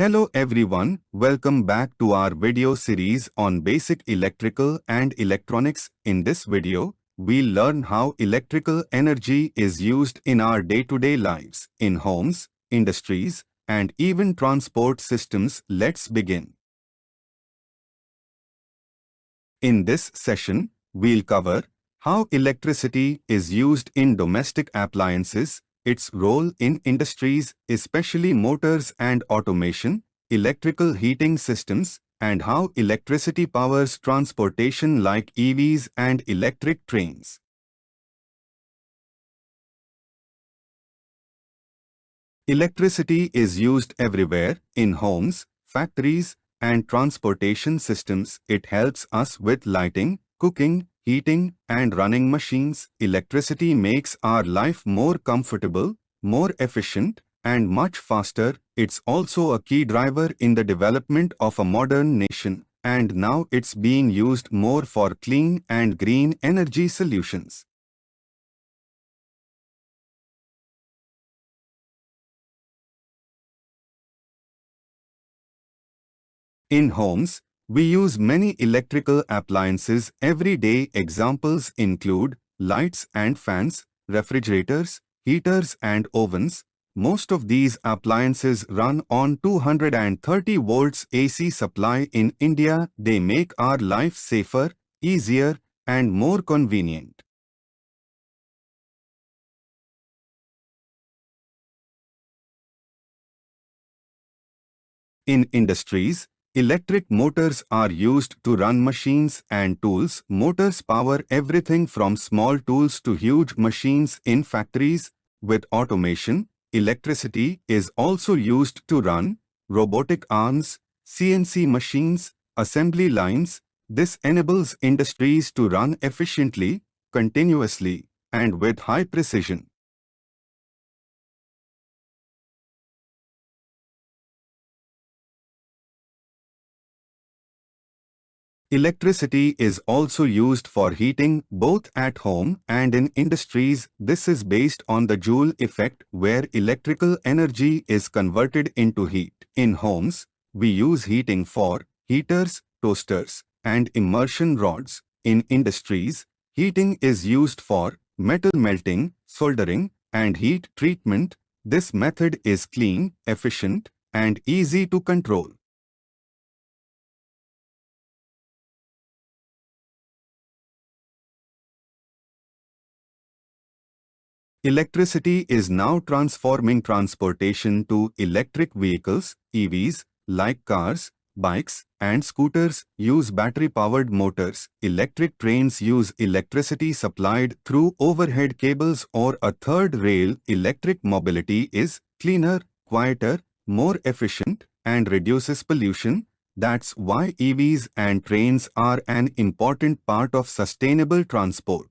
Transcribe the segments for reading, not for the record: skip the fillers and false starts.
Hello everyone, welcome back to our video series on basic electrical and electronics. In this video, we'll learn how electrical energy is used in our day-to-day lives, in homes, industries, and even transport systems. Let's begin. In this session, we'll cover how electricity is used in domestic appliances, its role in industries, especially motors and automation, electrical heating systems, and how electricity powers transportation like EVs and electric trains. Electricity is used everywhere, in homes, factories, and transportation systems. It helps us with lighting, cooking, heating, and running machines. Electricity makes our life more comfortable, more efficient, and much faster. It's also a key driver in the development of a modern nation, and now it's being used more for clean and green energy solutions. In homes, we use many electrical appliances every day. Examples include lights and fans, refrigerators, heaters and ovens. Most of these appliances run on 230 volts AC supply. In India, they make our life safer, easier, and more convenient. In industries, electric motors are used to run machines and tools. Motors power everything from small tools to huge machines. In factories, with automation, electricity is also used to run robotic arms, CNC machines, assembly lines. This enables industries to run efficiently, continuously, and with high precision. Electricity is also used for heating both at home and in industries. This is based on the Joule effect, where electrical energy is converted into heat. In homes, we use heating for heaters, toasters, and immersion rods. In industries, heating is used for metal melting, soldering, and heat treatment. This method is clean, efficient, and easy to control. Electricity is now transforming transportation to electric vehicles. EVs, like cars, bikes, and scooters, use battery-powered motors. Electric trains use electricity supplied through overhead cables or a third rail. Electric mobility is cleaner, quieter, more efficient, and reduces pollution. That's why EVs and trains are an important part of sustainable transport.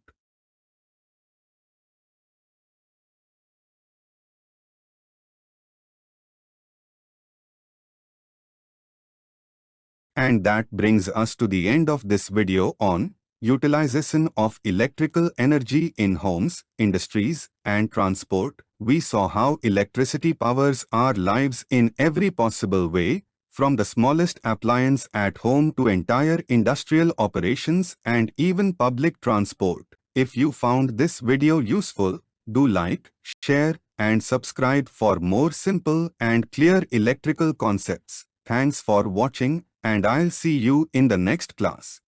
And that brings us to the end of this video on utilization of electrical energy in homes, industries, and transport. We saw how electricity powers our lives in every possible way, from the smallest appliance at home to entire industrial operations and even public transport. If you found this video useful, do like, share, and subscribe for more simple and clear electrical concepts. Thanks for watching, and I'll see you in the next class.